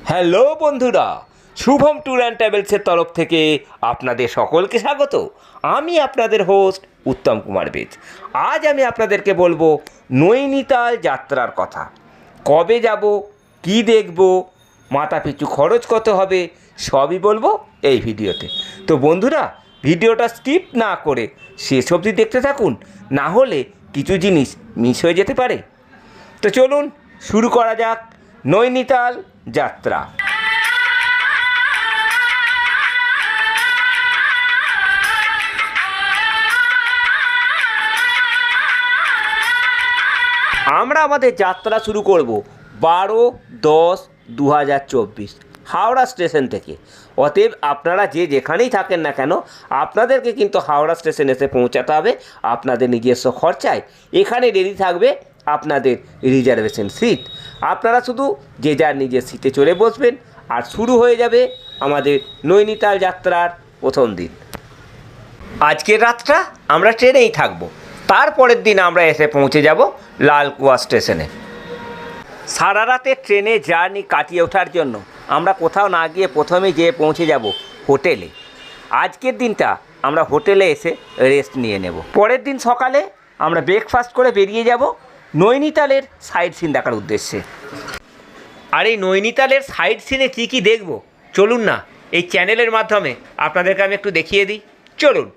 Hello বন্ধুরা, Shubham tour and ট্রাভেলসের তরফ থেকে আপনাদের সকলকে স্বাগত। আমি আপনাদের হোস্ট উত্তম কুমার বেজ। আজ আমি আপনাদেরকে বলবো নৈনিতাল যাত্রার কথা। কবে যাব, কি দেখব, মাথাপিছু খরচ কত হবে, সবই বলবো এই ভিডিওতে। তো বন্ধুরা, ভিডিওটা স্কিপ না করে শেষ অবধি দেখতে থাকুন, না হলে কিছু জিনিস মিস হয়ে যেতে পারে। তো চলুন শুরু করা যাক নৈনিতাল যাত্রা। আমরা আমাদের যাত্রা শুরু করব 12-10-2024 হাওড়া স্টেশন থেকে। অতএব আপনারা যে যেখানেই থাকেন না কেন, আপনাদেরকে কিন্তু হাওড়া স্টেশন এসে পৌঁছাতে হবে আপনাদের নিজস্ব খরচায়। এখানে রেডি থাকবে আপনাদের রিজার্ভেশন সিট। আপনারা শুধু যে যার নিজের সিটে চলে বসবেন আর শুরু হয়ে যাবে আমাদের নৈনিতাল যাত্রার প্রথম দিন। আজকের রাতটা আমরা ট্রেনেই থাকবো, তারপরের দিন আমরা এসে পৌঁছে যাব লালকুয়া স্টেশনে। সারা রাতে ট্রেনে জার্নি কাটিয়ে ওঠার জন্য আমরা কোথাও না গিয়ে প্রথমেই যেয়ে পৌঁছে যাব হোটেলে। আজকের দিনটা আমরা হোটেলে এসে রেস্ট নিয়ে নেব। পরের দিন সকালে আমরা ব্রেকফাস্ট করে বেরিয়ে যাব নৈনিতালের সাইট সিন দেখার উদ্দেশ্যে। আর এই নৈনিতালের সাইট সিনে কী কী দেখব, চলুন না এই চ্যানেলের মাধ্যমে আপনাদেরকে আমি একটু দেখিয়ে দিই। চলুন।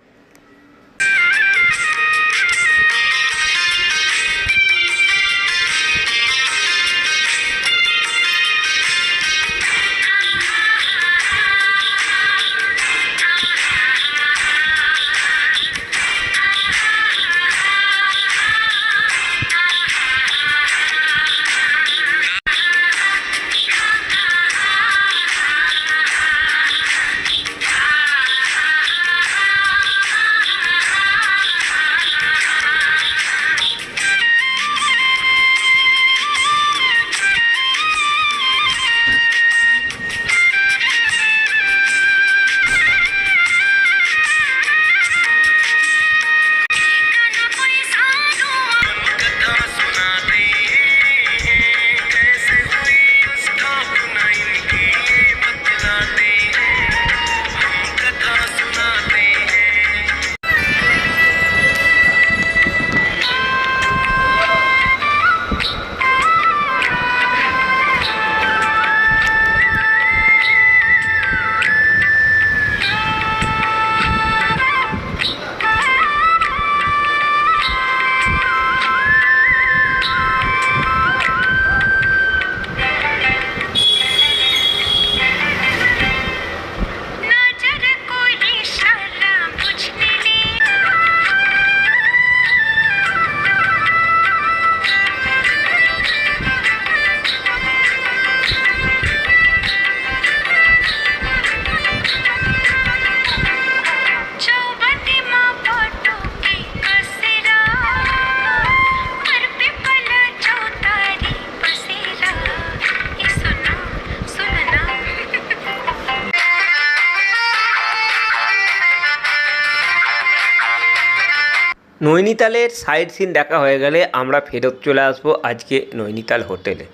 নৈনিতালের সাইট সিন দেখা হয়ে গেলে আমরা ফেরত চলে আসবো আজকে নৈনিতাল হোটেলে।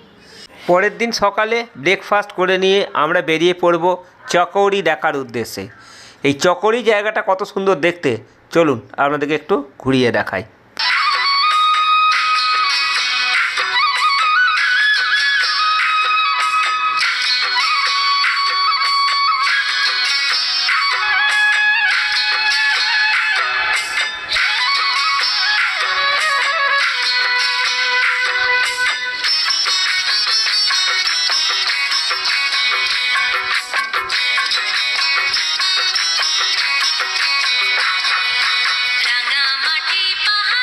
পরের দিন সকালে ব্রেকফাস্ট করে নিয়ে আমরা বেরিয়ে পড়ব চকৌড়ি দেখার উদ্দেশ্যে। এই চকৌড়ি জায়গাটা কত সুন্দর দেখতে, চলুন আপনাদেরকে একটু ঘুরিয়ে দেখাই। রাঙা মাটি পাহাড়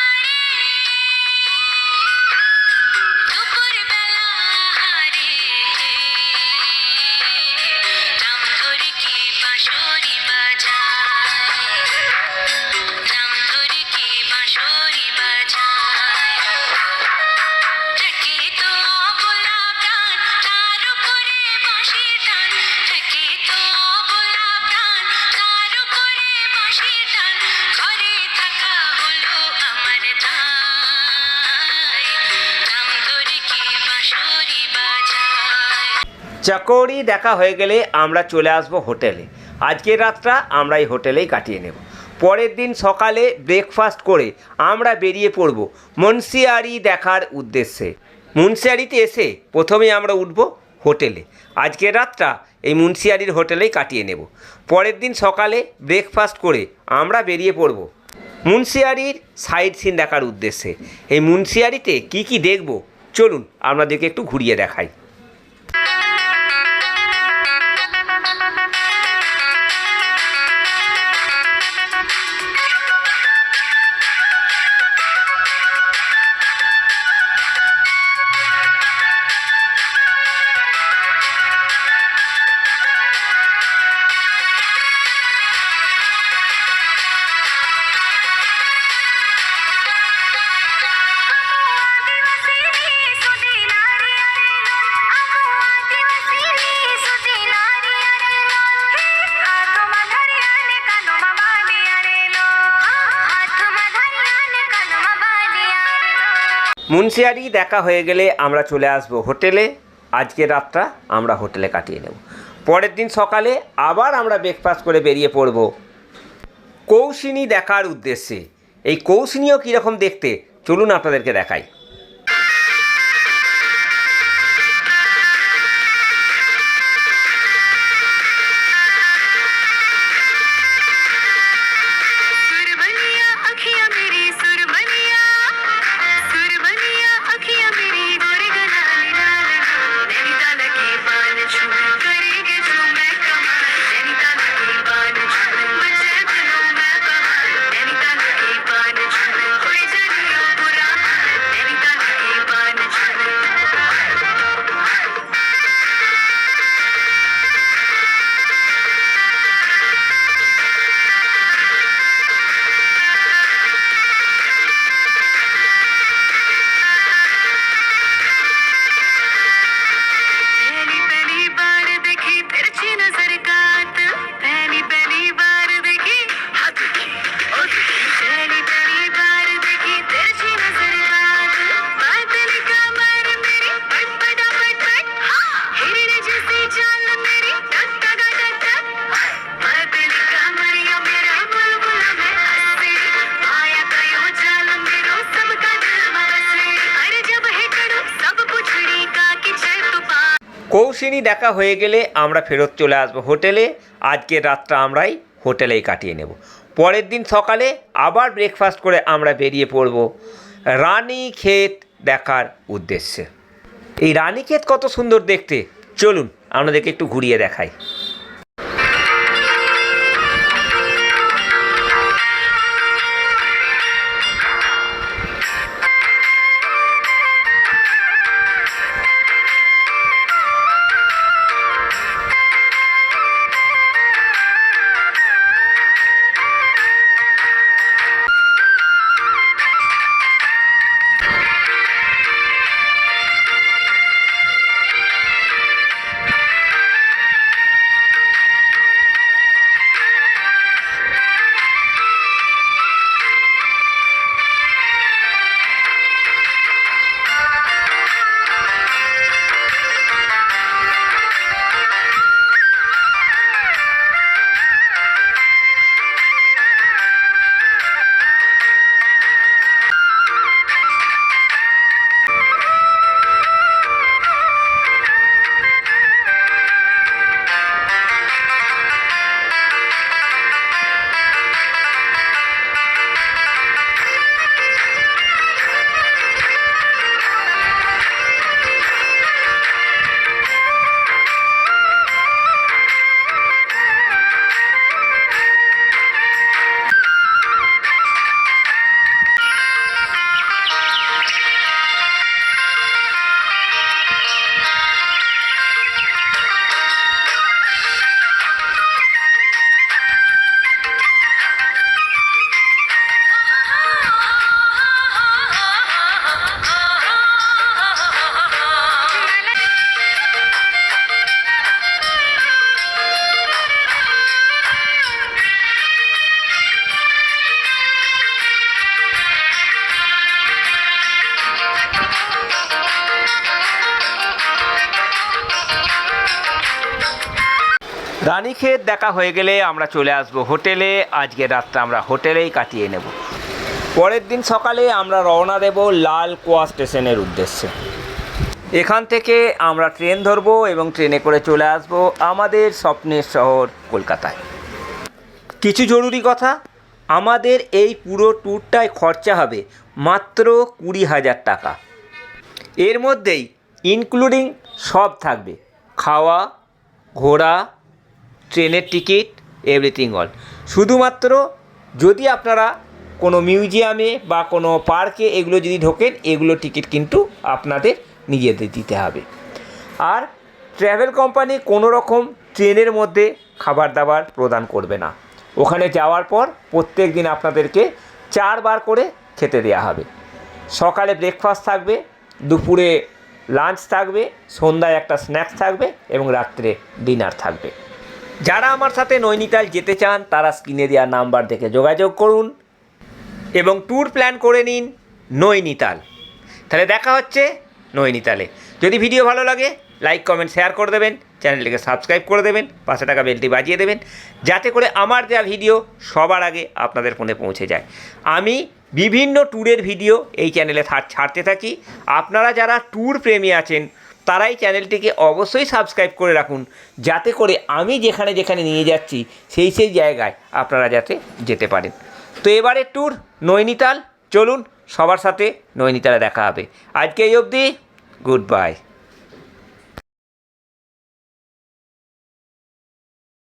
চকৌড়ি দেখা হয়ে গেলে আমরা চলে আসব হোটেলে। আজকের রাতটা আমরা এই হোটেলেই কাটিয়ে নেব। পরের দিন সকালে ব্রেকফাস্ট করে আমরা বেরিয়ে পড়ব মুন্সিয়ারি দেখার উদ্দেশ্যে। মুন্সিয়ারিতে এসে প্রথমেই আমরা উঠব হোটেলে। আজকের রাতটা এই মুন্সিয়ারির হোটেলেই কাটিয়ে নেব। পরের দিন সকালে ব্রেকফাস্ট করে আমরা বেরিয়ে পড়ব মুন্সিয়ারির সাইট সিন দেখার উদ্দেশ্যে। এই মুন্সিয়ারিতে কি কি দেখব চলুন আপনাদেরকে একটু ঘুরিয়ে দেখাই। মুন্সিয়ারি দেখা হয়ে গেলে আমরা চলে আসব হোটেলে। আজকের রাতটা আমরা হোটেলে কাটিয়ে নেব। পরের দিন সকালে আবার আমরা ব্রেকফাস্ট করে বেরিয়ে পড়ব কৌশিনী দেখার উদ্দেশ্যে। এই কৌশিনীও কীরকম দেখতে চলুন আপনাদেরকে দেখাই। কৌশিনী দেখা হয়ে গেলে আমরা ফেরত চলে আসবো হোটেলে। আজকের রাতটা আমরাই হোটেলেই কাটিয়ে নেব। পরের দিন সকালে আবার ব্রেকফাস্ট করে আমরা বেরিয়ে পড়ব রানীক্ষেত দেখার উদ্দেশ্যে। এই রানীক্ষেত কত সুন্দর দেখতে চলুন আপনাদেরকে একটু ঘুরিয়ে দেখাই। রানীক্ষেত দেখা হয়ে গেলে আমরা চলে আসব হোটেলে। আজকে রাতটা আমরা হোটেলেই কাটিয়ে নেব। পরের দিন সকালে আমরা রওনা দেব লালকুয়া স্টেশনের উদ্দেশ্যে। এখান থেকে আমরা ট্রেন ধরবো এবং ট্রেনে করে চলে আসব আমাদের স্বপ্নের শহর কলকাতায়। কিছু জরুরি কথা, আমাদের এই পুরো ট্যুরটায় খরচা হবে মাত্র 20,000 টাকা। এর মধ্যেই ইনক্লুডিং সব থাকবে, খাওয়া, ঘোরা, ট্রেনের টিকিট, এভরিথিং অল। শুধুমাত্র যদি আপনারা কোনো মিউজিয়ামে বা কোনো পার্কে এগুলো যদি ঢোকেন, এগুলো টিকিট কিন্তু আপনাদের নিজেদের দিতে হবে। আর ট্র্যাভেল কোম্পানি কোনো রকম ট্রেনের মধ্যে খাবার দাবার প্রদান করবে না। ওখানে যাওয়ার পর প্রত্যেক দিন আপনাদেরকে 4 বার করে খেতে দেওয়া হবে। সকালে ব্রেকফাস্ট থাকবে, দুপুরে লাঞ্চ থাকবে, সন্ধ্যায় একটা স্ন্যাক্স থাকবে এবং রাত্রে ডিনার থাকবে। যারা আমার সাথে নৈনিতাল যেতে চান তারা স্ক্রিনে দেওয়া নাম্বার দেখে যোগাযোগ করুন এবং ট্যুর প্ল্যান করে নিন নৈনিতাল। তাহলে দেখা হচ্ছে নৈনিতালে। যদি ভিডিও ভালো লাগে লাইক কমেন্ট শেয়ার করে দেবেন, চ্যানেলটিকে সাবস্ক্রাইব করে দেবেন, পাশে থাকা বেলটি বাজিয়ে দেবেন, যাতে করে আমার দেওয়া ভিডিও সবার আগে আপনাদের ফোনে পৌঁছে যায়। আমি বিভিন্ন ট্যুরের ভিডিও এই চ্যানেলে ছাড়তে থাকি। আপনারা যারা ট্যুর প্রেমী আছেন তারাই চ্যানেলটিকে অবশ্যই সাবস্ক্রাইব করে রাখুন, যাতে করে আমি যেখানে যেখানে নিয়ে যাচ্ছি সেই সেই জায়গায় আপনারা যাতে যেতে পারেন। তো এবারে ট্যুর নৈনিতাল, চলুন সবার সাথে নৈনিতালে দেখা হবে। আজকে এই অবধি, গুড বাই।